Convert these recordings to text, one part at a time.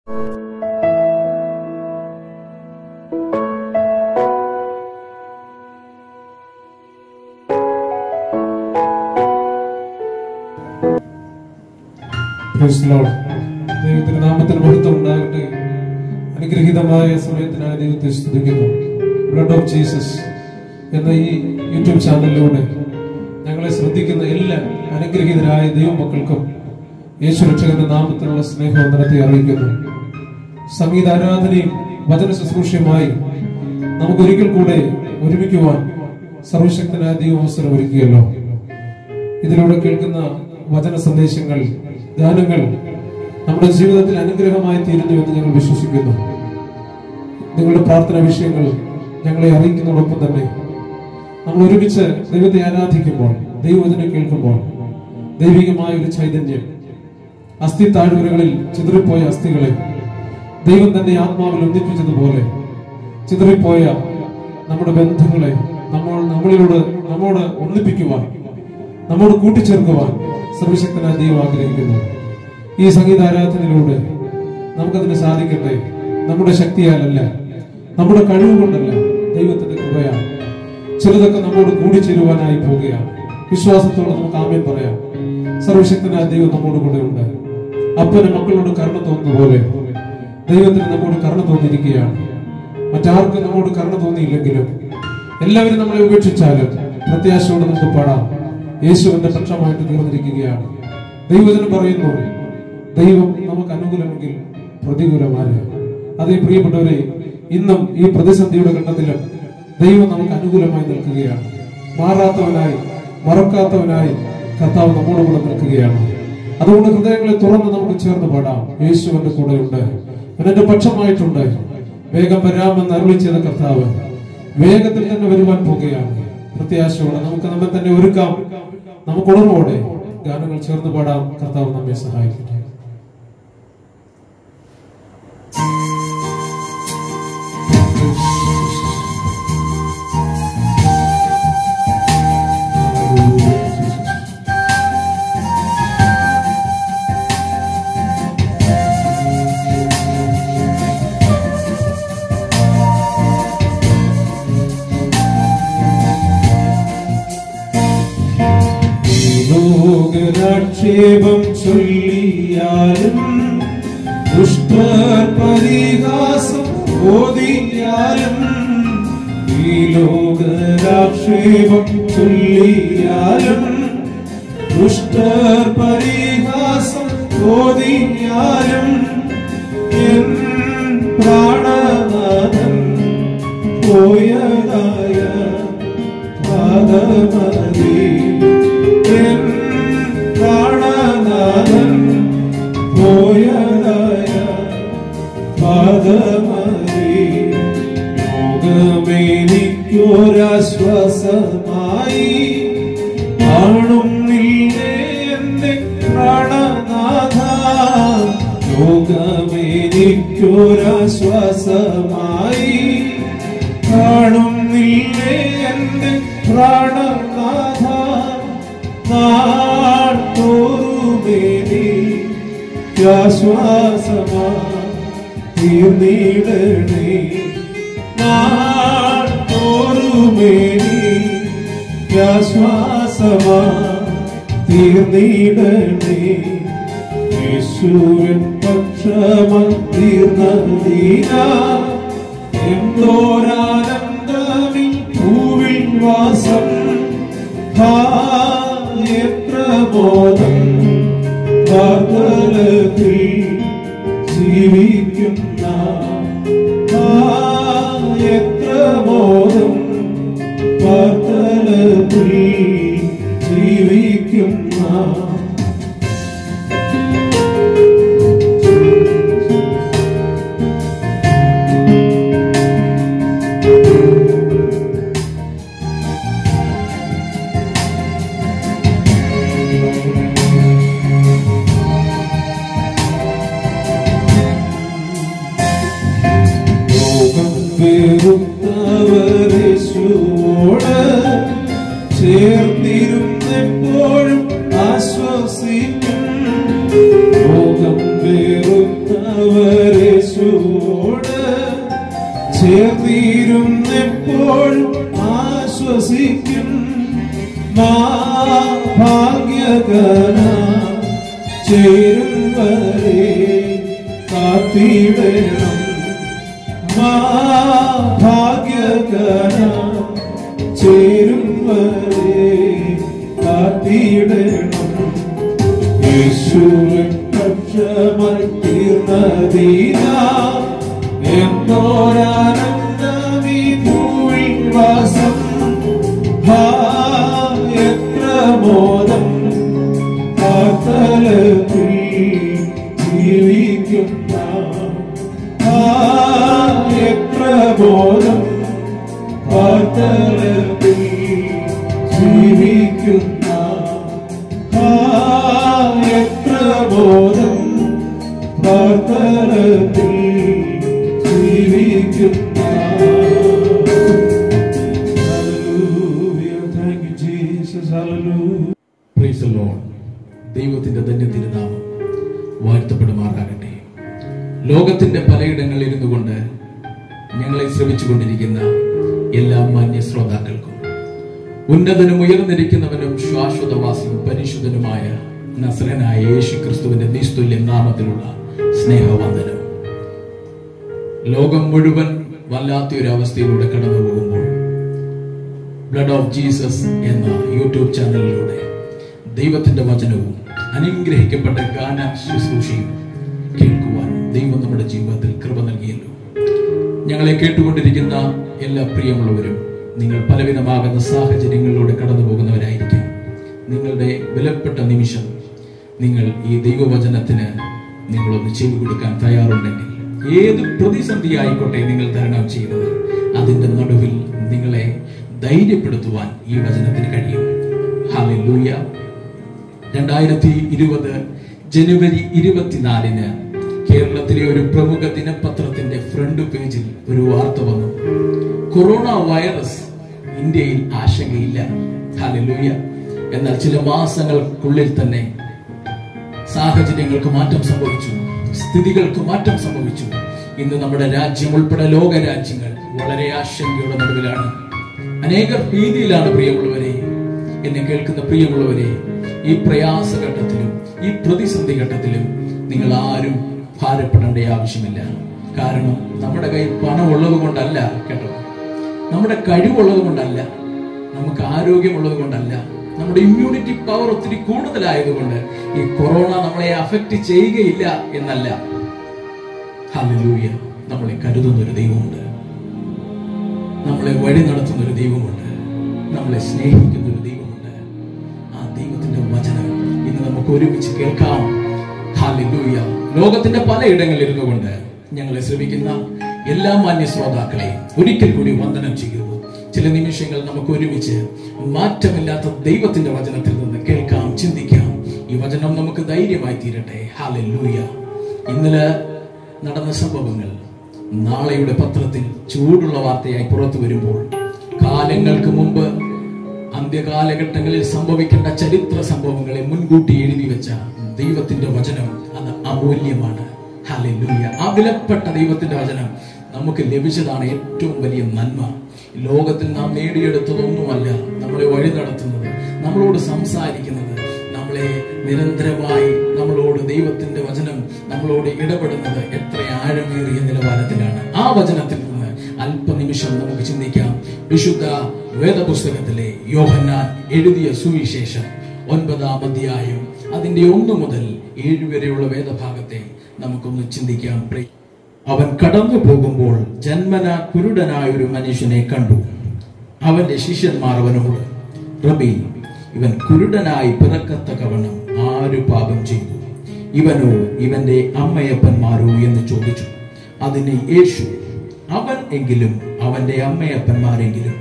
ദൈവത്തിന്റെ നാമത്തിന് മഹത്വം ഉണ്ടാകട്ടെ. അനുഗ്രഹീതമായ സമയത്തിനായി ദൈവത്തെ സ്തുതിക്കുന്നു. ബ്ലഡ് ഓഫ് ജീസസ് എന്ന ഈ യൂട്യൂബ് ചാനലിലൂടെ ഞങ്ങളെ ശ്രദ്ധിക്കുന്ന എല്ലാ അനുഗ്രഹീതരായ ദൈവമക്കൾക്കും യേശു രക്ഷകന്റെ നാമത്തിലുള്ള സ്നേഹവന്ദനത്തെ അറിയിക്കുന്നു. സംഗീതാരാധനയും വചന ശുശ്രൂഷയുമായി നമുക്കൊരിക്കൽ കൂടെ ഒരുമിക്കുവാൻ സർവശക്തനായ ദൈവം അവസരം ഒരുക്കിയല്ലോ. ഇതിലൂടെ കേൾക്കുന്ന വചന സന്ദേശങ്ങൾ, ഗാനങ്ങൾ നമ്മുടെ ജീവിതത്തിൽ അനുഗ്രഹമായി തീരുന്നു എന്ന് ഞങ്ങൾ വിശ്വസിക്കുന്നു. നിങ്ങളുടെ പ്രാർത്ഥനാ വിഷയങ്ങൾ ഞങ്ങളെ അറിയിക്കുന്നതോടൊപ്പം തന്നെ നമ്മൾ ഒരുമിച്ച് ദൈവത്തെ ആരാധിക്കുമ്പോൾ, ദൈവവചനം കേൾക്കുമ്പോൾ ദൈവികമായ ഒരു ചൈതന്യം, അസ്ഥി താഴ്വരകളിൽ ചിതറിപ്പോയ അസ്ഥികളെ ദൈവം തന്നെ ആത്മാവിൽ ഒന്നിപ്പിച്ചതുപോലെ ചിതറിപ്പോയ നമ്മുടെ ബന്ധങ്ങളെ നമ്മോട് ഒന്നിപ്പിക്കുവാൻ, നമ്മോട് കൂട്ടിച്ചേർക്കുവാൻ സർവശക്തനായ ദൈവം ആഗ്രഹിക്കുന്നു. ഈ സംഗീതാരാധനയിലൂടെ നമുക്കതിന് സാധിക്കട്ടെ. നമ്മുടെ ശക്തിയാലല്ല, നമ്മുടെ കഴിവ് കൊണ്ടല്ല, ദൈവത്തിന്റെ കൃപയാണ്. ചിലതൊക്കെ നമ്മോട് കൂടിച്ചേരുവാനായി പോവുകയാണ്. വിശ്വാസത്തോടെ നമുക്ക് ആമേൻ പറയാം. സർവശക്തനായ ദൈവം നമ്മോട് കൂടെ ഉണ്ട്. അപ്പന് മക്കളോട് കരുണ തോന്നുന്ന പോലെ ദൈവത്തിന് നമ്മോട് കരുണ തോന്നിയിരിക്കുകയാണ്. മറ്റാർക്കും നമ്മോട് കരുണ തോന്നിയില്ലെങ്കിലും എല്ലാവരും നമ്മളെ ഉപേക്ഷിച്ചാലും പ്രത്യാശയോടെ നമുക്ക് പാടാം. യേശുവിന്റെ പക്ഷമായിട്ട് തീർന്നിരിക്കുകയാണ്. ദൈവവചനം പറയുന്നു, ദൈവം നമുക്ക് അനുകൂലമെങ്കിൽ പ്രതികൂലമാര്. അതേ പ്രിയപ്പെട്ടവരെ, ഇന്നും ഈ പ്രതിസന്ധിയുടെ ഘട്ടത്തിലും ദൈവം നമുക്ക് അനുകൂലമായി നിൽക്കുകയാണ്. മാറാത്തവനായി, മറക്കാത്തവനായി കർത്താവ് നമ്മോട് കൂടെ നിൽക്കുകയാണ്. അതുകൊണ്ട് ഹൃദയങ്ങളെ തുറന്ന് നമുക്ക് ചേർന്ന് പാടാം. യേശുവിന്റെ കൂടെയുണ്ട്, അവനെന്റെ പക്ഷമായിട്ടുണ്ട്. വേഗം വരാമെന്ന് അരുളി ചെയ്ത കർത്താവ് വേഗത്തിൽ തന്നെ വരുവാൻ പോകുകയാണ്. പ്രത്യാശയോടെ നമുക്ക് നമ്മെ തന്നെ ഒരുക്കാം. നമുക്ക് ഉണർവോടെ ഗാനങ്ങൾ ചേർന്ന് പാടാം. കർത്താവ് നമ്മെ സഹായിക്കട്ടെ. ലോകരാക്ഷേപം ചൊല്ലിയാലും ദുഷ്ടർ പരിഹാസം ഓതിയാലും, ഈ ലോകരാക്ഷേപം ചൊല്ലിയാലും ദുഷ്ടർ പരിഹാസം ഓതിയാലും, എൻ പ്രാണനാഥൻ പോയതായ പാദമതി, പ്രാണനാഥൻ പോയതായ പാദമതി. ലോകമെനിക്കൊരാശ്വാസമായി കാണുന്നില്ലേ എന്റെ പ്രാണനാഥ, ലോകമെനിക്കൊരാശ്വാസമായി കാണുന്നില്ലേ എന്റെ പ്രാണനാഥ. ആശ്വാസമാ തീർന്നിടണേ, ആശ്വാസമാ തീർന്നിടണേ. യേശുവിൻ പക്ഷമായി തീർന്നതീന എന്തോരാനന്ദമി ഭൂവിൽ വാസം. എത്ര ബോധം വാർത്തലത്തിൽ ജീവിക്കുന്ന, എത്ര ബോധം വാർത്തലത്തിൽ ജീവിക്കുന്ന. യേശുവോട് ചേർന്നിരുന്നെപ്പോഴും ആശ്വസിക്കും. ലോകം വെറുത്തവരെ കാത്തിടണം ഭാഗ്യകര ചേരും വരെ കാത്തിടണം. യേശുവിൻ പക്ഷമായി തീർന്നതീന എന്നോരാനന്ദമീ ഭൂവിൽ വാസം. എത്ര മോദം കാത്തലത്തിൽ ജീവിക്കുന്ന എത്ര ബോധം കാത്തലത്തിൽ ജീവിക്കുന്ന എത്ര ബോധം കാത്തലത്തിൽ ജീവിക്കുന്ന. ദൈവത്തിന്റെ ധന്യതിരുനാമം വാഴ്ത്തപ്പെടുമാറാകട്ടെ. ലോകത്തിന്റെ പലയിടങ്ങളിൽ ഇരുന്നു കൊണ്ട് ഞങ്ങളെ ശ്രമിച്ചുകൊണ്ടിരിക്കുന്ന എല്ലാ മാന്യ ശ്രോതാക്കൾക്കും ഉന്നതനും ഉയർന്നിരിക്കുന്നവനും ശാശ്വതവാസിയും പരിശുദ്ധനുമായ നസ്രനായ യേശു ക്രിസ്തുവിന്റെ നിസ്തുല്യ നാമത്തിലുള്ള സ്നേഹവന്ദനം. ലോകം മുഴുവൻ വല്ലാത്തൊരു അവസ്ഥയിലൂടെ കടന്നു പോകുമ്പോൾ ബ്ലഡ് ഓഫ് ജീസസ് എന്ന യൂട്യൂബ് ചാനലിലൂടെ ദൈവത്തിന്റെ വചനവും അനുഗ്രഹിക്കപ്പെട്ട ഗാന ശുശ്രൂഷയും കേൾക്കുവാൻ ദൈവം നമ്മുടെ ജീവിതത്തിൽ കൃപ നൽകിയല്ലോ. ഞങ്ങളെ കേട്ടുകൊണ്ടിരിക്കുന്ന എല്ലാ പ്രിയമുള്ളവരും നിങ്ങൾ പലവിധമാകുന്ന സാഹചര്യങ്ങളിലൂടെ കടന്നു പോകുന്നവരായിരിക്കും. നിങ്ങളുടെ വിലപ്പെട്ട നിമിഷം നിങ്ങൾ ഈ ദൈവവചനത്തിന് നിങ്ങളൊന്ന് ചെയ്തു കൊടുക്കാൻ തയ്യാറുണ്ടെങ്കിൽ ഏത് പ്രതിസന്ധി ആയിക്കോട്ടെ നിങ്ങൾ തരണം ചെയ്യുന്നത്, അതിന്റെ നടുവിൽ നിങ്ങളെ ധൈര്യപ്പെടുത്തുവാൻ ഈ വചനത്തിന് കഴിയും. ഹല്ലേലൂയ. 2020 ജനുവരി 24 കേരളത്തിലെ ഒരു പ്രമുഖ ദിനപത്രത്തിന്റെ ഫ്രണ്ട് പേജിൽ ഒരു വാർത്ത വന്നു. കൊറോണ വൈറസ് ഇന്ത്യയിൽ ആശങ്കയില്ല. ഹല്ലേലൂയ. എന്നാൽ ചില മാസങ്ങൾക്കുള്ളിൽ തന്നെ സാഹചര്യങ്ങൾക്ക് മാറ്റം സംഭവിച്ചു, സ്ഥിതികൾക്ക് മാറ്റം സംഭവിച്ചു. ഇന്ന് നമ്മുടെ രാജ്യം ഉൾപ്പെടെ ലോക രാജ്യങ്ങൾ വളരെ ആശങ്കയുടെ നടുവിലാണ്, അനേകർ ഭീതിയിലാണ്. പ്രിയമുള്ളവരെ, എന്നെ കേൾക്കുന്ന പ്രിയമുള്ളവരെ, ഈ പ്രയാസഘട്ടത്തിലും ഈ പ്രതിസന്ധി ഘട്ടത്തിലും നിങ്ങൾ ആരും ഭാരപ്പെടേണ്ട ആവശ്യമില്ല. കാരണം നമ്മുടെ കയ്യിൽ പണം ഉള്ളത് കൊണ്ടല്ല കേട്ടോ, നമ്മുടെ കഴിവുള്ളത് കൊണ്ടല്ല, നമുക്ക് ആരോഗ്യമുള്ളത് കൊണ്ടല്ല, നമ്മുടെ ഇമ്മ്യൂണിറ്റി പവർ ഒത്തിരി കൂടുതലായതുകൊണ്ട് ഈ കൊറോണ നമ്മളെ അഫക്റ്റ് ചെയ്യുകയില്ല എന്നല്ല. ഹല്ലേലൂയ. നമ്മളെ കരുതുന്ന ഒരു ദൈവമുണ്ട്, നമ്മളെ വഴി നടത്തുന്ന ഒരു ദൈവമുണ്ട്, നമ്മളെ സ്നേഹിക്കുന്ന ഒരു ദൈവമുണ്ട്. ആ ദൈവത്തിന്റെ വചനം ഇന്ന് നമുക്ക് ഒരുമിച്ച് കേൾക്കാം. ഹല്ലേലൂയ. ലോകത്തിന്റെ പലയിടങ്ങളിൽ ഇരുന്നു കൊണ്ട് ഞങ്ങളെ ശ്രമിക്കുന്ന എല്ലാ മാന്യ ശ്രോതാക്കളെ ഒരിക്കൽ കൂടി വന്ദനം ചെയ്യുന്നു. ചില നിമിഷങ്ങൾ നമുക്ക് ഒരുമിച്ച് മാറ്റമില്ലാത്ത ദൈവത്തിന്റെ വചനത്തിൽ നിന്ന് കേൾക്കാം, ചിന്തിക്കാം. ഈ വചനം നമുക്ക് ധൈര്യമായി തീരട്ടെ. ഹല്ലേലൂയ. ഇന്നലെ നടന്ന സംഭവങ്ങൾ നാളെയുടെ പത്രത്തിൽ ചൂടുള്ള വാർത്തയായി പുറത്തു വരുമ്പോൾ കാലങ്ങൾക്ക് മുമ്പ് അന്ത്യകാലഘട്ടങ്ങളിൽ സംഭവിക്കേണ്ട ചരിത്ര സംഭവങ്ങളെ മുൻകൂട്ടി എഴുതി വെച്ച ദൈവത്തിന്റെ വചനം അത് അമൂല്യമാണ്. ഹല്ലേലൂയ. ആ വിലപ്പെട്ട ദൈവത്തിന്റെ വചനം നമുക്ക് ലഭിച്ചതാണ് ഏറ്റവും വലിയ നന്മ. ലോകത്തിൽ നാം നേടിയെടുത്തതൊന്നുമല്ല നമ്മളെ വഴി നടത്തുന്നത്, നമ്മളോട് സംസാരിക്കുന്നത്, നമ്മളെ നിരന്തരമായി നമ്മളോട് ദൈവത്തിന്റെ വചനം നമ്മളോട് ഇടപെടുന്നത് എത്ര ആഴമേറിയ നിലവാരത്തിലാണ്. ആ വചനത്തിൽ നിന്ന് അല്പനിമിഷം നമുക്ക് ചിന്തിക്കാം. വിശുദ്ധ വേദപുസ്തകത്തിലെ യോഹന്നാൻ എഴുതിയ സുവിശേഷം 9-ാം അധ്യായം അതിന്റെ 1 മുതൽ 7 വരെയുള്ള വേദഭാഗത്തെ നമുക്കൊന്ന് ചിന്തിക്കാം. അവൻ കടന്നു പോകുമ്പോൾ ജന്മന കുരുടനായ ഒരു മനുഷ്യനെ കണ്ടു. അവന്റെ ശിഷ്യന്മാർ അവനോട്, റബ്ബി, ഇവൻ കുരുടനായി പിറക്കത്തക്കവണ്ണം ആര് പാപം ചെയ്തു, ഇവനോ ഇവന്റെ അമ്മയപ്പന്മാരോ എന്ന് ചോദിച്ചു. അതിന് യേശു, അവൻ എങ്കിലും അവന്റെ അമ്മയപ്പന്മാരെങ്കിലും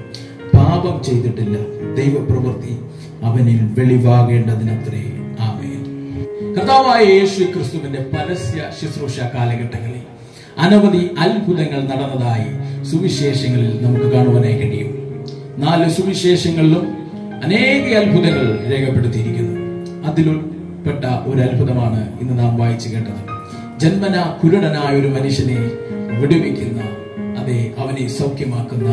പാപം ചെയ്തിട്ടില്ല, ദൈവപ്രവൃത്തി അവനിൽ വെളിവാകേണ്ടതിനത്രേ. ആമേൻ. കർത്താവായ യേശു ക്രിസ്തുവിന്റെ പരസ്യ ശുശ്രൂഷ കാലഘട്ടങ്ങളിൽ അനവധി അത്ഭുതങ്ങൾ നടന്നതായി സുവിശേഷങ്ങളിൽ നമുക്ക് കാണുവാനായി കഴിയും. 4 സുവിശേഷങ്ങളിലും അനേക അത്ഭുതങ്ങൾ രേഖപ്പെടുത്തിയിരിക്കുന്നു. അതിൽപ്പെട്ട ഒരു അത്ഭുതമാണ് ഇന്ന് നാം വായിച്ചു കേട്ടത്. ജന്മന കുരുടനായ ഒരു മനുഷ്യനെ വിടുവിക്കുന്ന, അതെ, അവനെ സൗഖ്യമാക്കുന്ന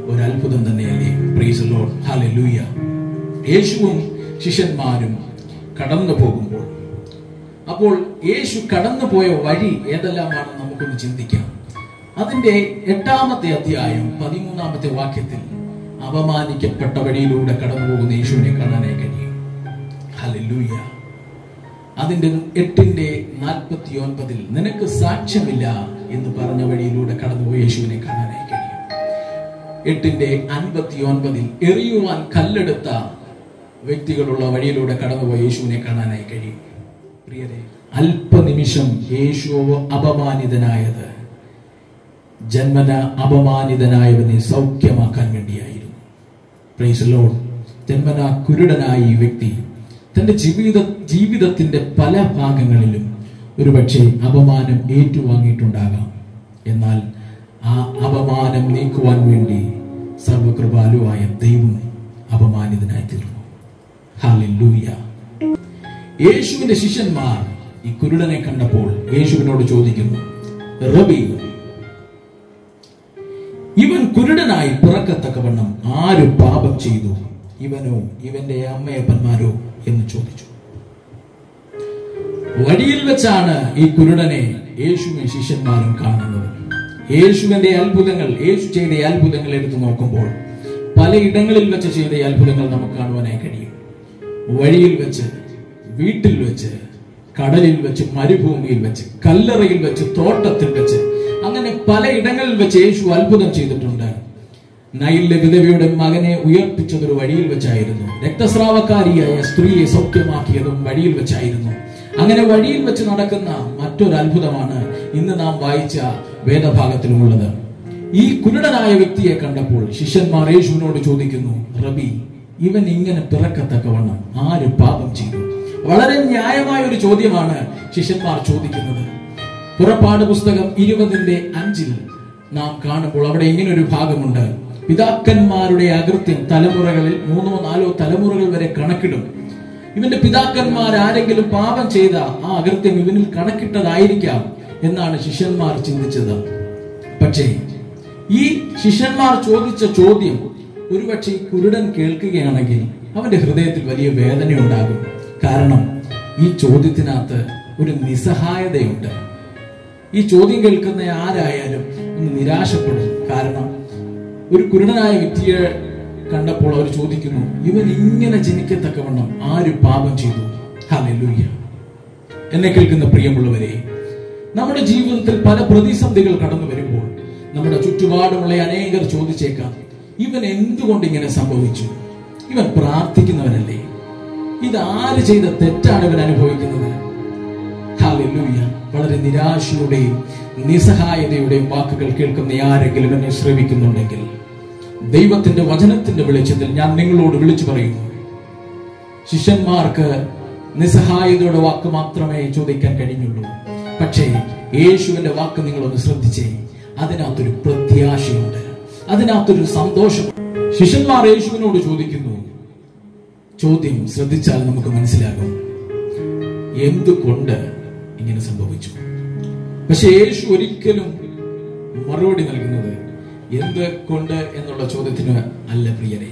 ഒരു അത്ഭുതം തന്നെയല്ലേ. Praise the Lord. ഹല്ലേലൂയ. യേശുവും ശിഷ്യന്മാരും കടന്നു പോകുമ്പോൾ അപ്പോൾ യേശു കടന്നുപോയ വഴി ഏതെല്ലാമാണെന്ന് നമുക്കൊന്ന് ചിന്തിക്കാം. അതിന്റെ 8-ാമത്തെ അധ്യായം 13-ാമത്തെ വാക്യത്തിൽ അപമാനിക്കപ്പെട്ട വഴിയിലൂടെ കടന്നുപോകുന്ന യേശുവിനെ കാണാനായി കഴിയും. ഹല്ലേലൂയ. അതിന്റെ 8:49 നിനക്ക് സാക്ഷ്യമില്ല എന്ന് പറഞ്ഞ വഴിയിലൂടെ കടന്നുപോയ യേശുവിനെ കാണാനായി കഴിയും. 8:59 എറിയുവാൻ കല്ലെടുത്ത വ്യക്തികളുള്ള വഴിയിലൂടെ കടന്നുപോയ യേശുവിനെ കാണാനായി കഴിയും. പ്രിയരെ, അല്പനിമിഷം യേശു അപമാനിതനായത് ജന്മന അപമാനിതനായവനെ സൗഖ്യമാക്കാൻ വേണ്ടിയായിരുന്നു. Praise the Lord. ജന്മന കുരുടനായ ഈ വ്യക്തി തന്റെ ജീവിതത്തിന്റെ പല ഭാഗങ്ങളിലും ഒരുപക്ഷെ അപമാനം ഏറ്റുവാങ്ങിയിട്ടുണ്ടാകാം. എന്നാൽ ആ അപമാനം നീക്കുവാൻ വേണ്ടി സർവകൃപാലുവായ ദൈവം അപമാനിതനായി തീർന്നു. ഹല്ലേലൂയ. യേശുവിന്റെ ശിഷ്യന്മാർ ഈ കുരുടനെ കണ്ടപ്പോൾ യേശുവിനോട് ചോദിക്കുന്നു, റബി, ഇവൻ കുരുടനായി പിറക്കത്തക്കവണ്ണം ആര് പാപം ചെയ്തു, ഇവനോ ഇവന്റെ അമ്മയപ്പന്മാരോ എന്ന് ചോദിച്ചു. വഴിയിൽ വെച്ചാണ് ഈ കുരുടനെ യേശുവും ശിഷ്യന്മാരും കാണുന്നത്. യേശുവിന്റെ അത്ഭുതങ്ങൾ, യേശു ചെയ്ത അത്ഭുതങ്ങൾ എടുത്തു നോക്കുമ്പോൾ പലയിടങ്ങളിൽ വെച്ച് ചെയ്ത അത്ഭുതങ്ങൾ നമുക്ക് കാണുവാനായി കഴിയും. വഴിയിൽ വെച്ച്, വീട്ടിൽ വെച്ച്, കടലിൽ വെച്ച്, മരുഭൂമിയിൽ വെച്ച്, കല്ലറയിൽ വെച്ച്, തോട്ടത്തിൽ വെച്ച്, അങ്ങനെ പലയിടങ്ങളിൽ വെച്ച് യേശു അത്ഭുതം ചെയ്തിട്ടുണ്ട്. നൈലിലെ വിധവയുടെ മകനെ ഉയർപ്പിച്ചതൊരു വഴിയിൽ വെച്ചായിരുന്നു. രക്തസ്രാവക്കാരിയായ സ്ത്രീയെ സൗഖ്യമാക്കിയതും വഴിയിൽ വെച്ചായിരുന്നു. അങ്ങനെ വഴിയിൽ വെച്ച് നടക്കുന്ന മറ്റൊരു അത്ഭുതമാണ് ഇന്ന് നാം വായിച്ച വേദഭാഗത്തിലുമുള്ളത്. ഈ കുരുടനായ വ്യക്തിയെ കണ്ടപ്പോൾ ശിഷ്യന്മാർ യേശുവിനോട് ചോദിക്കുന്നു, റബി, ഇവൻ ഇങ്ങനെ പിറക്കത്തക്കവണ്ണം ആര് പാപം ചെയ്തു? വളരെ ന്യായമായ ഒരു ചോദ്യമാണ് ശിഷ്യന്മാർ ചോദിക്കുന്നത്. പുറപ്പാട് പുസ്തകം 20:5 നാം കാണുമ്പോൾ അവിടെ ഇങ്ങനെ ഒരു ഭാഗമുണ്ട്. പിതാക്കന്മാരുടെ അകൃത്യം തലമുറകളിൽ 3-4 തലമുറകൾ വരെ കണക്കിടും. ഇവന്റെ പിതാക്കന്മാർ ആരെങ്കിലും പാപം ചെയ്ത ആ അകൃത്യം ഇവനിൽ കണക്കിട്ടതായിരിക്കാം എന്നാണ് ശിഷ്യന്മാർ ചിന്തിച്ചത്. പക്ഷേ ഈ ശിഷ്യന്മാർ ചോദിച്ച ചോദ്യം ഒരുപക്ഷെ കുരുടൻ കേൾക്കുകയാണെങ്കിൽ അവന്റെ ഹൃദയത്തിൽ വലിയ വേദനയുണ്ടാകും. കാരണം ഈ ചോദ്യത്തിനകത്ത് ഒരു നിസ്സഹായതയുണ്ട്. ഈ ചോദ്യം കേൾക്കുന്ന ആരായാലും ഒന്ന് നിരാശപ്പെടും. കാരണം ഒരു കുരുടനായ വ്യക്തിയെ കണ്ടപ്പോൾ അവർ ചോദിക്കുന്നു, ഇവൻ ഇങ്ങനെ ജനിക്കത്തക്കവണ്ണം ആര് പാപം ചെയ്തു? ഹല്ലേലൂയ. എന്നെ കേൾക്കുന്ന പ്രിയമുള്ളവരെ, നമ്മുടെ ജീവിതത്തിൽ പല പ്രതിസന്ധികൾ കടന്നു വരുമ്പോൾ നമ്മുടെ ചുറ്റുപാടുമുള്ള അനേകർ ചോദിച്ചേക്കാം, ഇവൻ എന്തുകൊണ്ട് ഇങ്ങനെ സംഭവിച്ചു? ഇവൻ പ്രാർത്ഥിക്കുന്നവനല്ലേ? ഇത് ആര് ചെയ്ത തെറ്റാണ് ഇവൻ അനുഭവിക്കുന്നത്? ഹല്ലേലൂയ. വളരെ നിരാശയുടെയും നിസ്സഹായതയുടെയും വാക്കുകൾ കേൾക്കുന്ന ആരെങ്കിലും എന്നെ ശ്രവിക്കുന്നുണ്ടെങ്കിൽ ദൈവത്തിന്റെ വചനത്തിന്റെ വെളിച്ചത്തിൽ ഞാൻ നിങ്ങളോട് വിളിച്ചു പറയുന്നു, ശിഷ്യന്മാർക്ക് നിസ്സഹായതയുടെ വാക്ക് മാത്രമേ ചോദിക്കാൻ കഴിഞ്ഞുള്ളൂ. പക്ഷേ യേശുവിന്റെ വാക്ക് നിങ്ങളൊന്ന് ശ്രദ്ധിച്ചേ, അതിനകത്തൊരു പ്രത്യാശയുണ്ട്, അതിനകത്തൊരു സന്തോഷം. ശിഷ്യന്മാർ യേശുവിനോട് ചോദിക്കുന്നു, ചോദ്യം ശ്രദ്ധിച്ചാൽ നമുക്ക് മനസ്സിലാകും എന്തുകൊണ്ട് ഇങ്ങനെ സംഭവിച്ചു. പക്ഷെ യേശു ഒരിക്കലും മറുപടി നൽകുന്നത് എന്ത് കൊണ്ട് എന്നുള്ള ചോദ്യത്തിന് അല്ല പ്രിയരെ,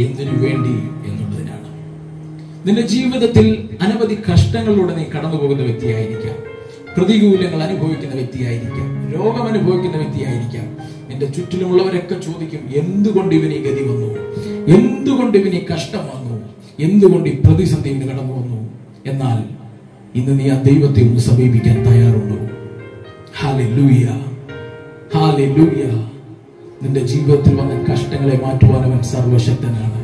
എന്തിനു വേണ്ടി എന്നുള്ളതിനാണ്. നിന്റെ ജീവിതത്തിൽ അനവധി കഷ്ടങ്ങളിലൂടെ നീ കടന്നു പോകുന്ന വ്യക്തിയായിരിക്കാം, പ്രതികൂലങ്ങൾ അനുഭവിക്കുന്ന വ്യക്തിയായിരിക്കാം, രോഗം അനുഭവിക്കുന്ന വ്യക്തിയായിരിക്കാം. നിന്റെ ചുറ്റിലുമുള്ളവരൊക്കെ ചോദിക്കും, എന്തുകൊണ്ട് ഇവന് ഈ ഗതി വന്നു, എന്തുകൊണ്ട് ഇവന് ഈ കഷ്ടം വന്നു, എന്തുകൊണ്ട് ഈ പ്രതിസന്ധി ഇന്ന് കടന്നു വന്നു. എന്നാൽ ഇന്ന് നീ ആ ദൈവത്തെ ഒന്ന് സമീപിക്കാൻ തയ്യാറുണ്ടോ? Hallelujah, hallelujah. നിന്റെ ജീവിതത്തിൽ വന്ന കഷ്ടങ്ങളെ മാറ്റുവാൻ അവൻ സർവശക്തനാണ്.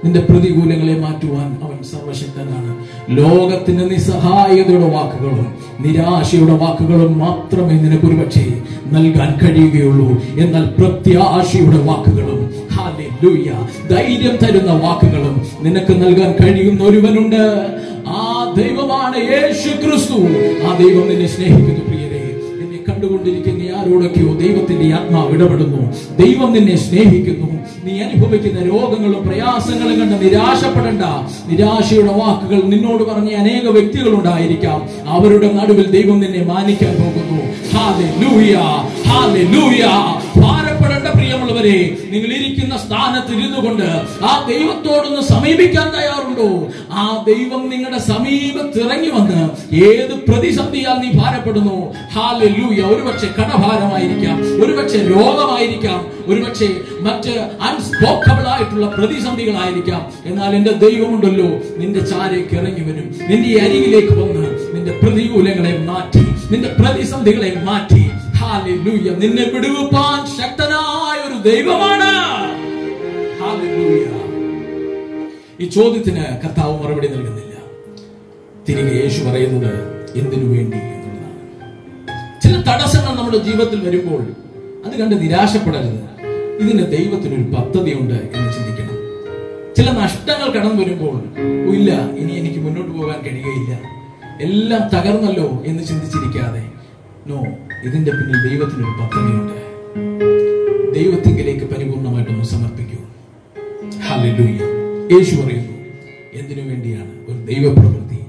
നിന്റെ പ്രതികൂലങ്ങളെ മാറ്റുവാൻ അവൻ സർവശക്തനാണ്. ലോകത്തിന് നിസ്സഹായതയുടെ വാക്കുകളും നിരാശയുടെ വാക്കുകളും മാത്രമേ നിനക്ക് ഒരുപക്ഷെ നൽകാൻ കഴിയുകയുള്ളൂ. എന്നാൽ പ്രത്യാശയുടെ വാക്കുകളും, ഹല്ലേലൂയ, ധൈര്യം തരുന്ന വാക്കുകളും നിനക്ക് നൽകാൻ കഴിയുന്ന ഒരുവനുണ്ട്. ആ ദൈവമാണ് യേശു ക്രിസ്തു. ആ ദൈവം നിന്നെ സ്നേഹിക്കുന്നു പ്രിയരെ. നിന്നെ കണ്ടുകൊണ്ടിരിക്കുന്ന ആരോടൊക്കെയോ ദൈവത്തിന്റെ ആത്മാവ് ഇടപെടുന്നു. ദൈവം നിന്നെ സ്നേഹിക്കുന്നു. നീ അനുഭവിക്കുന്ന രോഗങ്ങളും പ്രയാസങ്ങളും കണ്ട് നിരാശപ്പെടേണ്ട. നിരാശയുടെ വാക്കുകൾ നിന്നോട് പറഞ്ഞ അനേക വ്യക്തികൾ ഉണ്ടായിരിക്കാം. അവരുടെ നടുവിൽ ദൈവം നിന്നെ മാനിക്കാൻ പോകുന്നു. Hallelujah, hallelujah. ഭാരപ്പെടേണ്ട പ്രിയമുള്ളവരെ. പൈതലെ, നിങ്ങൾ ഇരിക്കുന്ന സ്ഥാനത്ത് ഇരുന്നു കൊണ്ട് ആ ദൈവത്തോടൊന്ന് സമീപിക്കാൻ തയ്യാറുണ്ടോ? ആ ദൈവം നിങ്ങളുടെ സമീപത്ത് ഇറങ്ങി വന്ന് ഏത് പ്രതിസന്ധിയാൽ നീ ഭാരപ്പെടുന്നു, ഹല്ലേലൂയ, ഒരുപക്ഷെ കടഭാരമായിരിക്കാം, ഒരുപക്ഷെ രോഗമായിരിക്കാം, ഒരുപക്ഷെ മറ്റ് അൺസ്പോക്കബിൾ ആയിട്ടുള്ള പ്രതിസന്ധികളായിരിക്കാം. എന്നാൽ എന്റെ ദൈവമുണ്ടല്ലോ, നിന്റെ ചാരേക്ക് ഇറങ്ങി വരും, നിന്റെ അരികിലേക്ക് വന്ന് നിന്റെ പ്രതികൂലങ്ങളെ മാറ്റി, നിന്റെ പ്രതിസന്ധികളെ മാറ്റി, ഹല്ലേലൂയ, നിന്നെ വിടുവിപ്പാൻ ശക്തനായ ഒരു ദൈവമാണ്. ഹല്ലേലൂയ. ഈ ചോദ്യത്തിന് കർത്താവ് മറുപടി നൽകുന്നില്ല. തിരികെ യേശു പറയുന്നത് എന്തിനു വേണ്ടി എന്നുള്ളതാണ്. ചില തടസ്സങ്ങൾ നമ്മുടെ ജീവിതത്തിൽ വരുമ്പോൾ അത് കണ്ട് നിരാശപ്പെടരുത്. ഇതിന് ദൈവത്തിനൊരു പദ്ധതിയുണ്ട് എന്ന് ചിന്തിക്കണം. ചില നഷ്ടങ്ങൾ കടന്നു വരുമ്പോൾ ഇല്ല, ഇനി എനിക്ക് മുന്നോട്ട് പോകാൻ കഴിയുകയില്ല, എല്ലാം തകർന്നല്ലോ എന്ന് ചിന്തിച്ചിരിക്കാതെ, നോ, ഇതിന്റെ പിന്നിൽ ദൈവത്തിനൊരു പദ്ധതിയുണ്ട്. ദൈവത്തിങ്കിലേക്ക് പരിപൂർണമായിട്ടൊന്ന് സമർപ്പിക്കൂ. ഹല്ലേലൂയ. യേശു പറയുന്നു എന്തിനു വേണ്ടിയാണ് ഒരു ദൈവപ്രവൃത്തി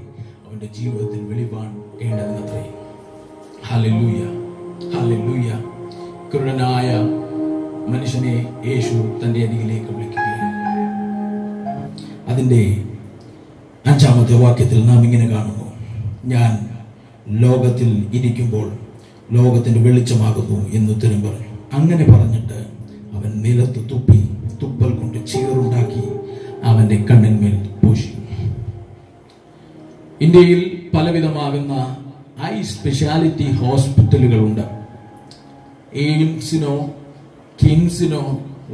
അവന്റെ ജീവിതത്തിൽ വെളിവാടേണ്ടതെന്നത്രേ. Hallelujah, hallelujah. കുരുടനായ മനുഷ്യനെ യേശു തന്റെ അരികിലേക്ക് വിളിക്കുകയാണ്. അതിന്റെ 5-ാമത്തെ വാക്യത്തിൽ നാം ഇങ്ങനെ കാണുന്നു, ഞാൻ ലോകത്തിൽ ഇരിക്കുമ്പോൾ ലോകത്തിന്റെ വെളിച്ചമാകുന്നു എന്ന് ഉത്തരം പറഞ്ഞു. അങ്ങനെ പറഞ്ഞിട്ട് അവൻ നിലത്ത് തുപ്പി തുപ്പൽ കൊണ്ട് ചീറുണ്ടാക്കി അവന്റെ കണ്ണിന്മേൽ പൂശി. ഇന്ത്യയിൽ പലവിധമാകുന്ന ഐ സ്പെഷ്യാലിറ്റി ഹോസ്പിറ്റലുകളുണ്ട്. എയിംസിനോ കിംസിനോ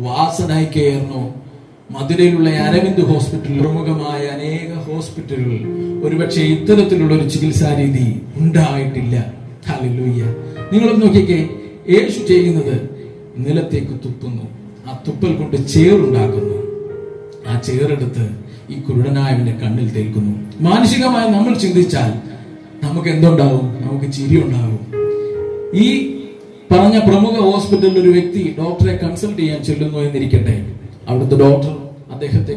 വാസനായി കെയറിനോ മധുരയിലുള്ള അരവിന്ദ് ഹോസ്പിറ്റൽ, പ്രമുഖമായ അനേക ഹോസ്പിറ്റലുകൾ ഒരുപക്ഷെ ഇത്തരത്തിലുള്ള ഒരു ചികിത്സാ രീതി ഉണ്ടായിട്ടില്ല. ഹല്ലേലൂയ. നിങ്ങളൊന്ന് നോക്കിക്കേ, യേശു ചെയ്യുന്നത് നിലത്തേക്ക് തുപ്പുന്നു, ആ തുപ്പൽ കൊണ്ട് ചേറുണ്ടാക്കുന്നു, ആ ചേറെടുത്ത് ഈ കുരുടനായവന്റെ കണ്ണിൽ തേൽക്കുന്നു. മാനസികമായി നമ്മൾ ചിന്തിച്ചാൽ നമുക്ക് എന്തുണ്ടാവും? നമുക്ക് ചിരി ഉണ്ടാകും. ഈ പറഞ്ഞ പ്രമുഖ ഹോസ്പിറ്റലിൽ ഒരു വ്യക്തി ഡോക്ടറെ കൺസൾട്ട് ചെയ്യാൻ ചെല്ലുന്നു എന്നിരിക്കട്ടെ. അവിടുത്തെ ഡോക്ടർ അദ്ദേഹത്തെ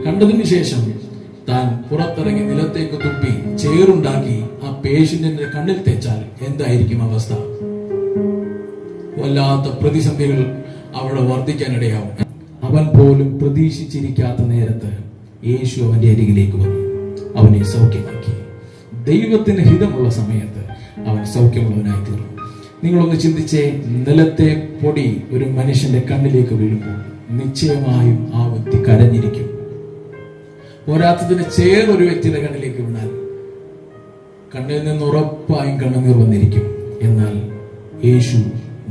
കണ്ടതിന് ശേഷം താൻ പുറത്തിറങ്ങി നിലത്തേക്ക് തുപ്പി ചേറുണ്ടാക്കി ആ പേഷ്യന്റിന്റെ കണ്ണിൽ തേച്ചാൽ എന്തായിരിക്കും അവസ്ഥ? വല്ലാത്ത പ്രതിസന്ധികൾ അവിടെ വർദ്ധിക്കാനിടയാവും. അവൻ പോലും പ്രതീക്ഷിച്ചിരിക്കാത്ത നേരത്ത് യേശു അവന്റെ അരികിലേക്ക് വന്നു, അവനെ സൗഖ്യമാക്കി. ദൈവത്തിന് ഹിതമുള്ള സമയത്ത് അവൻ സൗഖ്യമുള്ളവനായി തീർന്നു. നിങ്ങളൊന്ന് ചിന്തിച്ചേ, നിലത്തെ പൊടി ഒരു മനുഷ്യന്റെ കണ്ണിലേക്ക് വീഴുമ്പോൾ നിശ്ചയമായും ആ വ്യക്തി കരഞ്ഞിരിക്കും. പോരാത്തതിന് ഒരു വ്യക്തിയുടെ കണ്ണിലേക്ക് വീണാൽ കണ്ണിൽ നിന്ന് ഉറപ്പായും കണ്ണുനീർ വന്നിരിക്കും. എന്നാൽ യേശു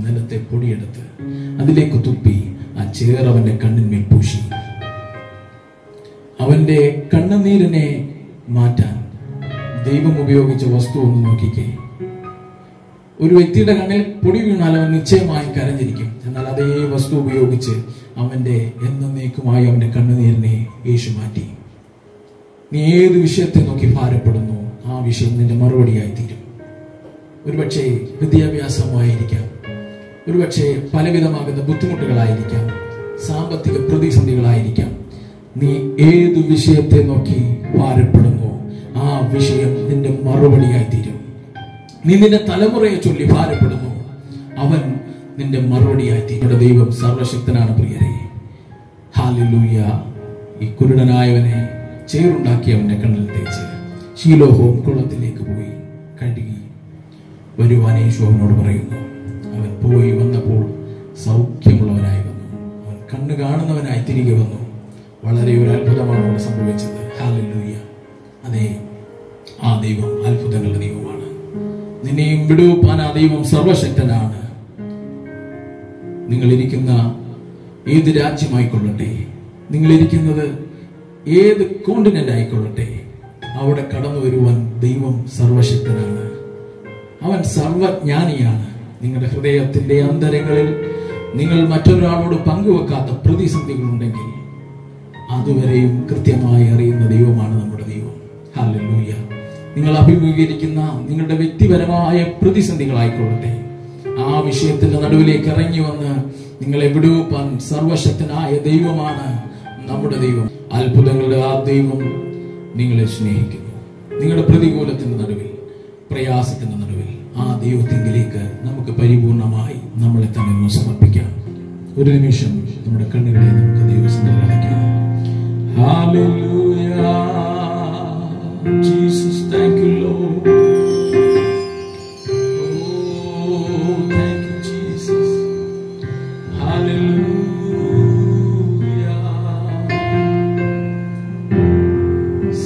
നിലത്തെ പൊടിയെടുത്ത് അതിലേക്ക് തുപ്പി ആ അവന്റെ കണ്ണിന്മേൽ പൂശി. അവന്റെ കണ്ണുനീരിനെ മാറ്റാൻ ദൈവം ഉപയോഗിച്ച വസ്തു ഒന്ന് നോക്കിക്കേ. ഒരു വ്യക്തിയുടെ കണ്ണിൽ പൊടി വീണാൽ അവൻ നിശ്ചയമായും കരഞ്ഞിരിക്കും. എന്നാൽ അതേ വസ്തു ഉപയോഗിച്ച് അവന്റെ എന്നേക്കുമായി അവന്റെ കണ്ണുനീരിനെ യേശു മാറ്റി. നീ ഏത് വിഷയത്തെ നോക്കി ഭാരപ്പെടുന്നു, ആ വിഷയം നിന്റെ മറുപടിയായി തീരും. ഒരുപക്ഷെ വിദ്യാഭ്യാസമായിരിക്കാം, ഒരുപക്ഷെ പലവിധമാകുന്ന ബുദ്ധിമുട്ടുകളായിരിക്കാം, സാമ്പത്തിക പ്രതിസന്ധികളായിരിക്കാം. നീ ഏത് വിഷയത്തെ നോക്കി ഭാരപ്പെടുന്നു, ആ വിഷയം നിന്റെ മറുപടിയായി തീരും. നീ നിന്റെ തലമുറയെ ചൊല്ലി ഭാരപ്പെടുന്നു, അവൻ നിന്റെ മറുപടിയായി തീരും. ദൈവം സർവശക്തനാണ് പ്രിയരെ. ഹല്ലേലൂയ. ഈ കുരുടനായവനെ ചേറുണ്ടാക്കി അവന്റെ കണ്ണിൽ തേച്ച് ശീലോഹോം കുളത്തിലേക്ക് പോയി കഴുകി വരുവാൻ യേശു അവനോട് പറയുന്നു. അവൻ പോയി വന്നപ്പോൾ സൗഖ്യമുള്ളവനായി വന്നു. അവൻ കണ്ണ് കാണുന്നവനായി തിരികെ വന്നു. വളരെ ഒരു അത്ഭുതമാണ് അവിടെ സംഭവിച്ചത്. ഹല്ലേലൂയ. അതെ, ആ ദൈവം അത്ഭുതങ്ങളുടെ ദൈവമാണ്. നിന്നെയും വിടുവിപ്പാൻ ആ ദൈവം സർവശക്തനാണ്. നിങ്ങളിരിക്കുന്ന ഏത് രാജ്യമായിക്കൊള്ളട്ടെ, നിങ്ങളിരിക്കുന്നത് ഏത് കോണ്ടിനെന്റ് ആയിക്കൊള്ളട്ടെ, അവിടെ കടന്നു വരുവാൻ ദൈവം സർവശക്തനാണ്. അവൻ സർവജ്ഞാനിയാണ്. നിങ്ങളുടെ ഹൃദയത്തിന്റെ അന്തരങ്ങളിൽ നിങ്ങൾ മറ്റൊരാളോട് പങ്കുവെക്കാത്ത പ്രതിസന്ധികളുണ്ടെങ്കിൽ അതുവരെയും കൃത്യമായി അറിയുന്ന ദൈവമാണ് നമ്മുടെ ദൈവം. ഹല്ലേലൂയ. നിങ്ങൾ അഭിമുഖീകരിക്കുന്ന നിങ്ങളുടെ വ്യക്തിപരമായ പ്രതിസന്ധികളായിക്കൊള്ളട്ടെ, ആ വിഷയത്തിന്റെ നടുവിലേക്ക് ഇറങ്ങി വന്ന് നിങ്ങളെ വിടുവിപ്പാൻ സർവശക്തനായ ദൈവമാണ് നമ്മുടെ ദൈവം. അത്ഭുതങ്ങളുടെ ആ ദൈവം നിങ്ങളെ സ്നേഹിക്കുന്നു. നിങ്ങളുടെ പ്രതികൂലത്തിന്റെ നടുവിൽ, പ്രയാസത്തിന്റെ നടുവിൽ ആ ദൈവത്തിങ്കിലേക്ക് നമുക്ക് പരിപൂർണമായി നമ്മളെ തന്നെ ഒന്ന് സമർപ്പിക്കാം. ഒരു നിമിഷം നമ്മുടെ കണ്ണുകളെ നമുക്ക് ദൈവസന്നിധിയിൽ അടയ്ക്കാം. Hallelujah Jesus, thank you Lord. Oh thank you Jesus. Hallelujah.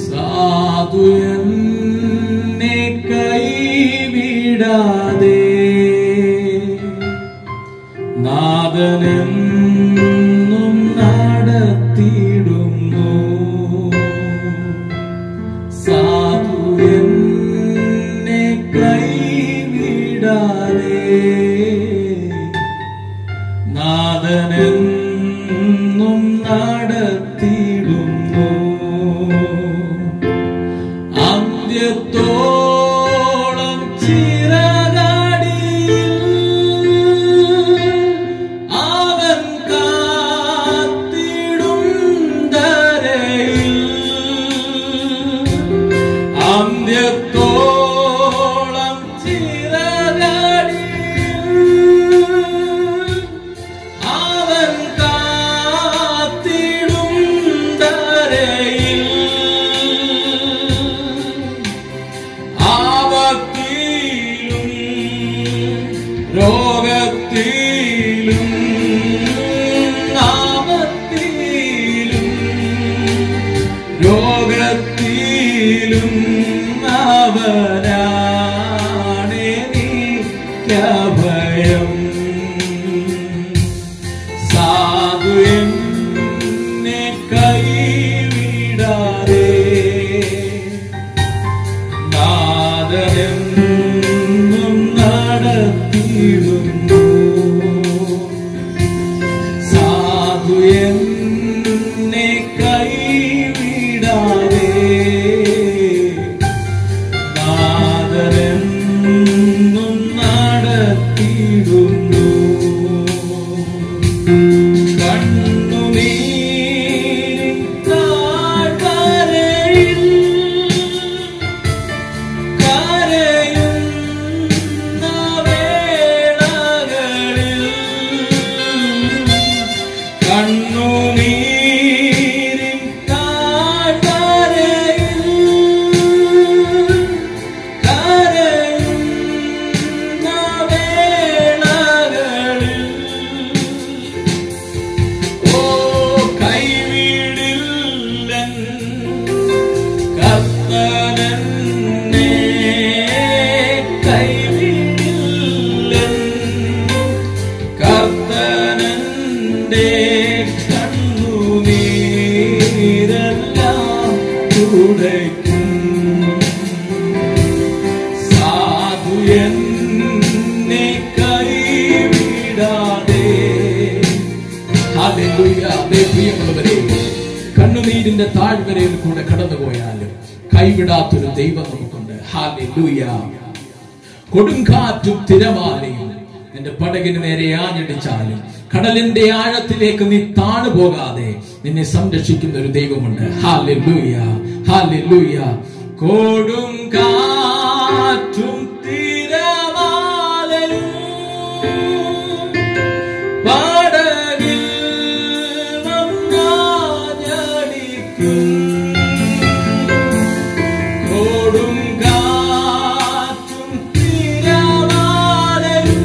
സാധു എന്നെ കൈവിടാതെ നാഥനെന്നും നടത്തിയിടുന്നു. സാധു എന്നെ കൈവിടാതെ നാഥനെന്നും നടത്തിയിടുന്നു. അന്ത്യത്തോളം ചിറകടിയിൽ അവൻ കാത്തിടും ധരയിൽ. അന്ത്യത്തോളം ചിറകടിയിൽ അവൻ കാത്തിടും ധരയിൽ. ആപത്തിലും രോഗത്തിലും ആപത്തിലും രോഗത്തിലും അവനാണെനിക്കഭയം. സാധു എന്നെ കൈവിടാതെ നാഥനെന്നും നടത്തിയിടുന്നു. സാധു എന്നെ കൈവിടാതെ നാഥനെന്നും നടത്തിയിടുന്നു. കണ്ണുനീരിൻ താഴ്വരയിൽ കരയുന്ന വേളകളിൽ, കണ്ണുനീരിൻ താഴ്വരയിൽ കരയുന്ന വേളകളിൽ, ഓ കൈവിടില്ലൻ കർത്തനെന്നെ, കൈവിടില്ലൻ കർത്തനെന്റെ കണ്ണുനീരെല്ലാം തുടയ്ക്കും. സാധു എന്നെ കൈവിടാതെ. ഹല്ലേലൂയ. അതേ പ്രിയമുള്ളവരെ, കണ്ണുനീരിന്റെ താഴ്വരയിൽ കൂടെ കടന്നുപോയാലും കൈവിടാത്തൊരു ദൈവം നമുക്കുണ്ട്. ഹല്ലേലൂയ. കൊടുങ്കാറ്റും തിരമാലയും നിന്റെ പടകിന് നേരെ ആഞ്ഞടിച്ചാലും കടലിന്റെ ആഴത്തിലേക്ക് നീ താണു പോകാതെ നിന്നെ സംരക്ഷിക്കുന്ന ഒരു ദൈവമുണ്ട്. Hallelujah, hallelujah. കൊടുങ്കാറ്റും തിരമാലയും പടകിൽ വന്നാഞ്ഞടിക്കും. കൊടുങ്കാറ്റും തിരമാലയും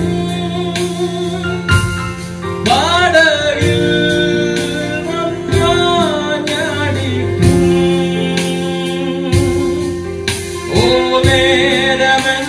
പടകിൽ വന്നാഞ്ഞടിക്കും. ഓ നേരമെൻ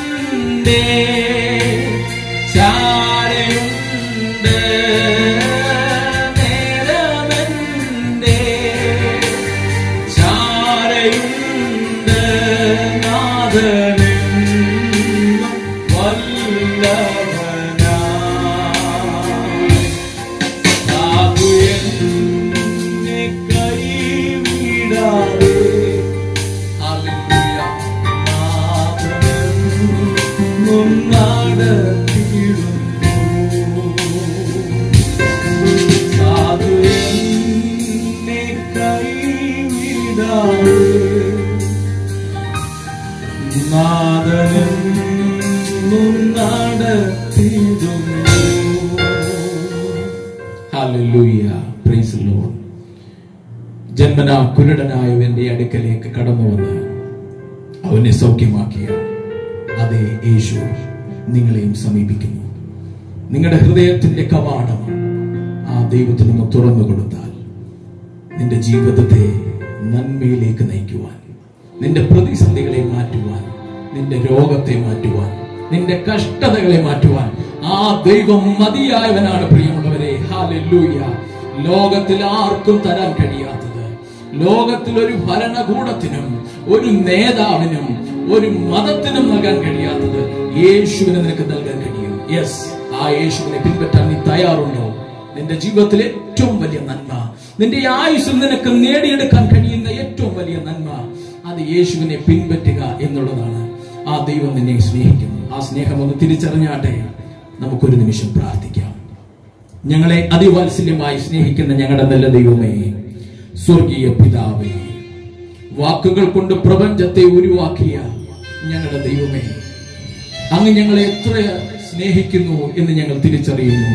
ഹല്ലേലൂയ, പ്രൈസ് ദി ലോർഡ്. ജന്മനാ കുരുടനായവന്റെ അടുക്കലേക്ക് കടന്നു വന്ന് അവനെ സൗഖ്യമാക്കിയ അതേ യേശു നിങ്ങളെയും സമീപിക്കുന്നു. നിങ്ങളുടെ ഹൃദയത്തിന്റെ കവാടം ആ ദൈവത്തിനൊന്ന് തുറന്നു കൊടുത്താൽ നിന്റെ ജീവിതത്തെ നന്മയിലേക്ക് നയിക്കുവാൻ, നിന്റെ പ്രതിസന്ധികളെ മാറ്റുവാൻ, നിന്റെ രോഗത്തെ മാറ്റുവാൻ, നിന്റെ കഷ്ടതകളെ മാറ്റുവാൻ ആ ദൈവം മതിയായവനാണ്. പ്രിയമുള്ളവരെ, ഹല്ലേലൂയ. ലോകത്തിൽ ആർക്കും തരാൻ കഴിയാത്തത്, ലോകത്തിൽ ഒരു ഭരണകൂടത്തിനും ഒരു നേതാവിനും ഒരു മതത്തിനും നൽകാൻ കഴിയാത്തത് യേശുവിന് നിനക്ക് നൽകാൻ കഴിയും. യെസ്, ആ യേശുവിനെ പിൻപറ്റാൻ നീ തയ്യാറുണ്ടോ? നിന്റെ ജീവിതത്തിലെ ഏറ്റവും വലിയ നന്മ, നിന്റെ ആയുസ്സിൽ നിനക്ക് നേടിയെടുക്കാൻ കഴിയുന്ന ഏറ്റവും വലിയ നന്മ, അത് യേശുവിനെ പിൻപറ്റുക എന്നുള്ളതാണ്. ആ ദൈവം നിന്നെ സ്നേഹിക്കുന്നു. ആ സ്നേഹം ഒന്ന് തിരിച്ചറിഞ്ഞാട്ടെ. നമുക്കൊരു നിമിഷം പ്രാർത്ഥിക്കാം. ഞങ്ങളെ അതിവാത്സല്യമായി സ്നേഹിക്കുന്ന ഞങ്ങളുടെ നല്ല ദൈവമേ, സ്വർഗീയ പിതാവേ, വാക്കുകൾ കൊണ്ട് പ്രപഞ്ചത്തെ ഉരുവാക്കിയ ഞങ്ങളുടെ ദൈവമേ, അങ്ങ് ഞങ്ങളെ എത്ര സ്നേഹിക്കുന്നു എന്ന് ഞങ്ങൾ തിരിച്ചറിയുന്നു.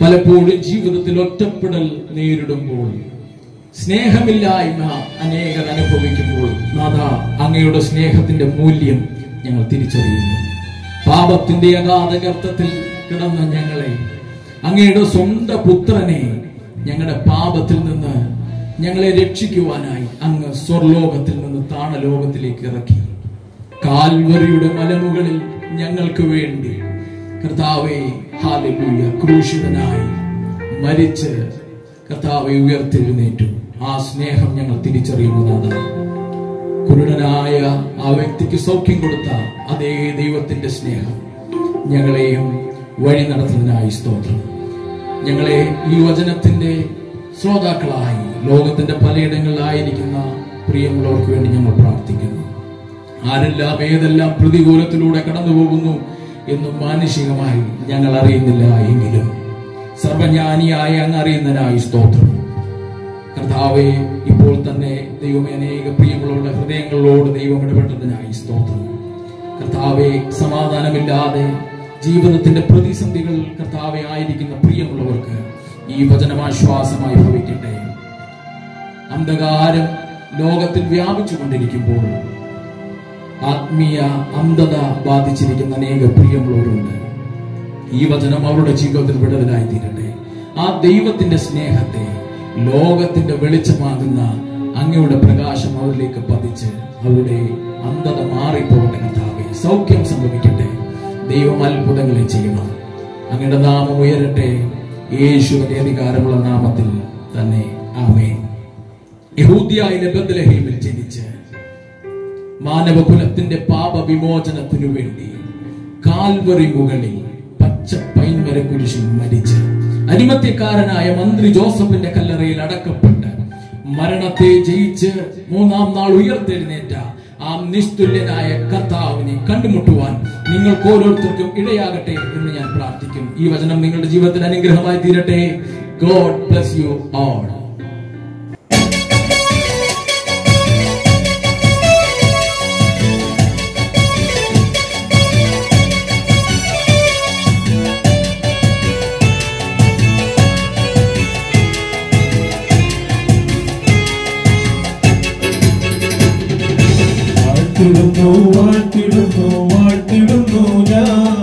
പലപ്പോഴും ജീവിതത്തിൽ ഒറ്റപ്പെടൽ നേരിടുമ്പോൾ, സ്നേഹമില്ലായ്മ അനേകർ അനുഭവിക്കുമ്പോൾ, നാഥാ, അങ്ങയുടെ സ്നേഹത്തിന്റെ മൂല്യം ഞങ്ങൾ തിരിച്ചറിയുന്നു. പാപത്തിന്റെ അഗാധ ഗർത്തത്തിൽ കിടന്ന ഞങ്ങളെ, അങ്ങയുടെ സ്വന്തം പുത്രനെ ഞങ്ങളുടെ പാപത്തിൽ നിന്ന് ഞങ്ങളെ രക്ഷിക്കുവാനായി അങ്ങ് സ്വർലോകത്തിൽ നിന്ന് താണലോകത്തിലേക്ക് ഇറക്കി. കാൽവരിയുടെ മലമുകളിൽ ഞങ്ങൾക്ക് വേണ്ടി കർത്താവേ, ഹല്ലേലൂയ, ക്രൂശിതനായി മരിച്ച് കർത്താവെ ഉയർത്തെഴുന്നേറ്റു. ആ സ്നേഹം ഞങ്ങൾ തിരിച്ചറിയുന്നതാണ്. കുരുടനായ ആ വ്യക്തിക്ക് സൗഖ്യം കൊടുത്ത അതേ ദൈവത്തിന്റെ സ്നേഹം ഞങ്ങളെയും വഴി നടത്തുന്നതിനായി സ്തോത്രം. ഞങ്ങളെ ഈ വചനത്തിന്റെ ശ്രോതാക്കളായി ലോകത്തിന്റെ പലയിടങ്ങളിലായിരിക്കുന്ന പ്രിയമുള്ളവർക്ക് വേണ്ടി ഞങ്ങൾ പ്രാർത്ഥിക്കുന്നു. ആരെല്ലാം ഏതെല്ലാം പ്രതികൂലത്തിലൂടെ കടന്നു പോകുന്നു എന്ന് മാനുഷികമായി ഞങ്ങൾ അറിയുന്നില്ല എങ്കിലും സർവജ്ഞാനിയായ അങ്ങ് അറിയുന്നതിനായി സ്തോത്രം. കർത്താവെ, ഇപ്പോൾ തന്നെ ദൈവമേ, അനേക പ്രിയമുള്ള ഹൃദയങ്ങളോട് ദൈവം ഇടപെട്ടതിനായി സ്തോത്രം. കർത്താവെ, സമാധാനമില്ലാതെ ജീവിതത്തിന്റെ പ്രതിസന്ധികൾ കർത്താവെ ആയിരിക്കുന്ന പ്രിയമുള്ളവർക്ക് ഈ വചനമാശ്വാസമായി ഭവിക്കട്ടെ. അന്ധകാരം ലോകത്തിൽ വ്യാപിച്ചുകൊണ്ടിരിക്കുമ്പോൾ ആത്മീയ അന്ധത ബാധിച്ചിരിക്കുന്ന അനേക പ്രിയമുള്ളവരുണ്ട്. ഈ വചനം അവരുടെ ജീവിതത്തിൽ വിടുതലായി തീരട്ടെ. ആ ദൈവത്തിന്റെ സ്നേഹത്തെ, ലോകത്തിന്റെ വെളിച്ചമാകുന്ന അങ്ങയുടെ പ്രകാശം അവരിലേക്ക് പതിച്ച് അവരുടെ അന്ധത മാറിപ്പോകട്ടെ. കർത്താവേ, സൗഖ്യം സംഭവിക്കട്ടെ. ദൈവം അത്ഭുതങ്ങളെ ചെയ്യണം. അങ്ങയുടെ നാമം ഉയരട്ടെ. യേശുവിന്റെ അധികാരമുള്ള നാമത്തിൽ തന്നെ, ആമേൻ. യഹൂദ്യയിലെ ബത്ലഹേമിൽ ജനിച്ച് മാനവകുലത്തിന്റെ പാപവിമോചനത്തിനു വേണ്ടി കാൽവറി മുകളിൽ പച്ച പൈൻമര കുരിശിൽ മരിച്ച് അരിമത്യക്കാരനായ മന്ത്രി ജോസഫിന്റെ കല്ലറയിൽ അടക്കപ്പെട്ട് മരണത്തെ ജയിച്ച് മൂന്നാം നാൾ ഉയർത്തെഴുന്നേറ്റ ആ നിസ്തുല്യനായ കർത്താവിനെ കണ്ടുമുട്ടുവാൻ നിങ്ങൾക്ക് ഓരോരുത്തർക്കും ഇടയാകട്ടെ എന്ന് ഞാൻ പ്രാർത്ഥിക്കും. ഈ വചനം നിങ്ങളുടെ ജീവിതത്തിൽ അനുഗ്രഹമായി തീരട്ടെ. God bless you all. വാഴ്ത്തിടുന്നു വാഴ്ത്തിടുന്നു ഞാൻ,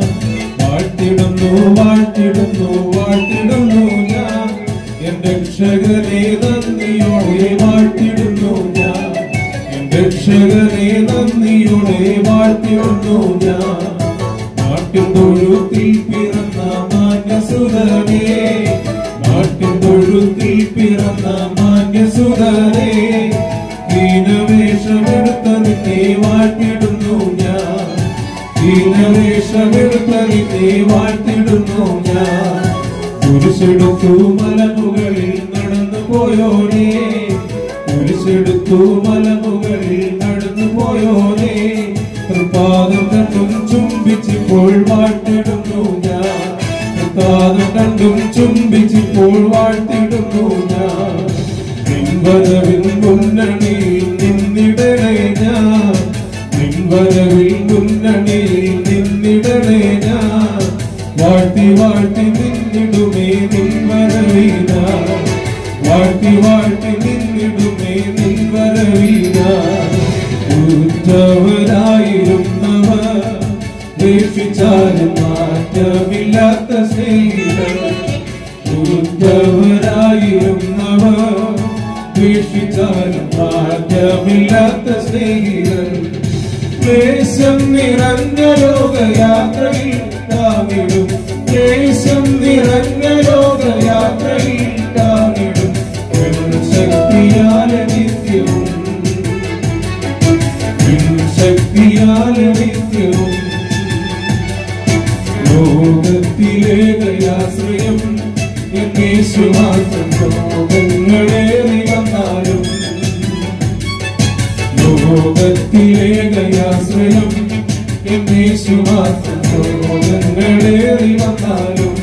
വാഴ്ത്തിടുന്നു വാഴ്ത്തിടുന്നു വാഴ്ത്തിടുന്നു ഞാൻ, എന്റെ രക്ഷകനെ നന്ദിയോടെ വാഴ്ത്തിടുന്നു ഞാൻ, എന്റെ രക്ഷകനെ നന്ദിയോടെ വാഴ്ത്തിടുന്നു ഞാൻ. നാട്ടിൻ തൊഴുത്തിൽ പിറന്ന മാന്യസുതനേ, നാട്ടിൻ തൊഴുത്തിൽ പിറന്ന മാന്യസുതനേ, ദീനവേഷമെടുത്തതിനെ വാഴ്ത്തിടുന്നു ഞാൻ, ദീനവേഷമെടുത്തതിനെ വാഴ്ത്തിടുന്നു ഞാൻ. കുരിശെടുത്തു മലമുകളിൽ നടന്നു പോയോനേ, കുരിശെടുത്തു മലമുകളിൽ നടന്നു പോയോനേ, തൃപ്പാദം കണ്ടും ചുംബിച്ചിപ്പോൾ വാഴ്ത്തിടുന്നു ഞാൻ, തൃപ്പാദം കണ്ടും ചുംബിച്ചിപ്പോൾ വാഴ്ത്തിടുന്നു ഞാൻ. നിൻവരവിൽ മുന്നണിയിൽ നിന്നിടണേ ഞാൻ, നിൻവരവിൽ മുന്നണിയിൽ നിന്നിടണേ ഞാൻ, വാഴ്ത്തി വാഴ്ത്തി നിന്നിടുമേ നിൻവരവിൽ വരവീന വാഴ്ത്തി വാഴ്ത്തി നിന്നിടുമേ നിൻ വരവീന ഉറ്റവരായിരുന്നവർ രക്ഷിച്ചാലും മാറ്റമില്ലാത്ത സ്നേഹിതർ ഉറ്റവരായിരുന്നവർ രക്ഷിച്ചാലും മാറ്റമില്ലാത്ത സ്നേഹിതർ ക്ലേശം നിറഞ്ഞ ലോകയാത്രയിൽ താങ്ങിടും ക്ലേശം നിറഞ്ഞ ലോകയാത്രയിൽ താങ്ങിടും ശക്തിയാലെ നിത്യവും ശക്തിയാലെ നിത്യവും ലോകത്തിലേകയാശ്രയം യേശു മാത്രം ലോകങ്ങളേറി വന്നാലും ലോകത്തിലേകയാശ്രയം യേശു മാത്രം ലോകങ്ങളേറി വന്നാലും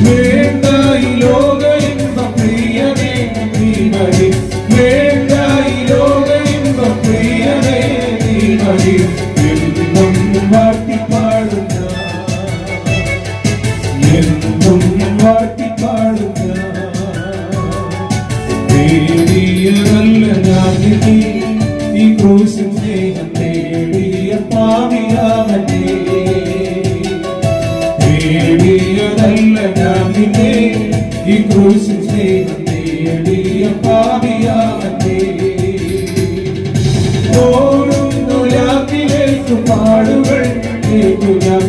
വേണ്ട ഈ ലോക ഇമ്പ പ്രിയനേ നീ മതി വേണ്ട ഈ ലോക ഇമ്പ പ്രിയനേ നീ മതി എന്നും വാട്ടിപ്പാടുന്ന എന്നും വാട്ടിപ്പാടുന്ന തേടിയതല്ല ഞാൻ ഈ ക്രൂശിൻ സ്നേഹം തേടിയ പാപിയാമേ തേടിയതല്ല ഞാൻ ഈ ക്രൂശിൻ സ്നേഹം തേടിയ പാപിയാമേ ഓടുന്നു രാത്രിയിലേക്ക് പാടുകൾ കേട്ടു ഞാൻ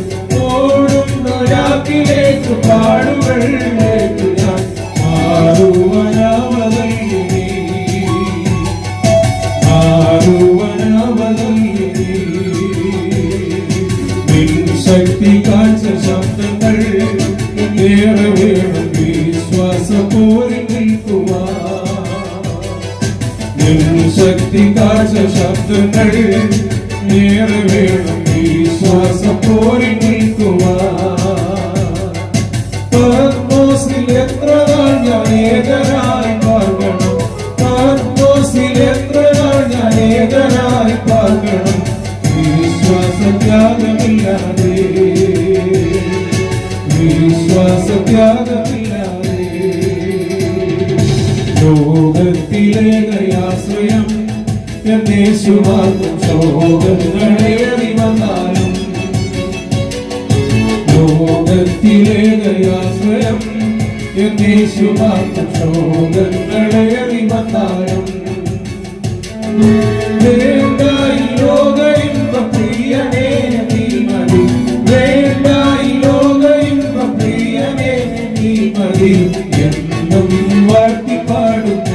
ഓടുന്നു രാത്രിയിലേക്ക് പാടുകൾ കേട്ടു ഞാൻ മാറുവനാവതല്ലേ മാറുവനാവതല്ലേ നിൻ ശക്തി കാഴ്ച ശബ്ദങ്ങൾ ഏറെ വേണം വിശ്വാസപോരിൽ നിൽക്കുവാൻ നിൻ ശക്തി കാഴ്ച ശബ്ദങ്ങൾ ഏറെ വേണം വിശ്വാസപോരിൽ നിൽക്കുവാൻ പത്മോസിൽ എത്ര നാൾ ഞാൻ ഏകനായി പാർക്കണം പത്മോസിൽ എത്ര നാൾ ഞാൻ ഏകനായി പാർക്കണം വിശ്വാസത്യാഗമില്ലാതെ വിശ്വാസത്യാഗമില്ലാതെ ലോകത്തിലേകയാശ്രയം യേശു മാത്രം ശോകങ്ങളേറി വന്നാലും ലോകത്തിലേകയാശ്രയം യേശു മാത്രം ശോകങ്ങളേറി വന്നാലും വേണ്ട ഈ ലോക ഇമ്പ പ്രിയനേ നീ മതി വേണ്ട ഈ ലോക ഇമ്പ പ്രിയനേ നീ മതി എന്നും വാഴ്ത്തിപ്പാടുന്ന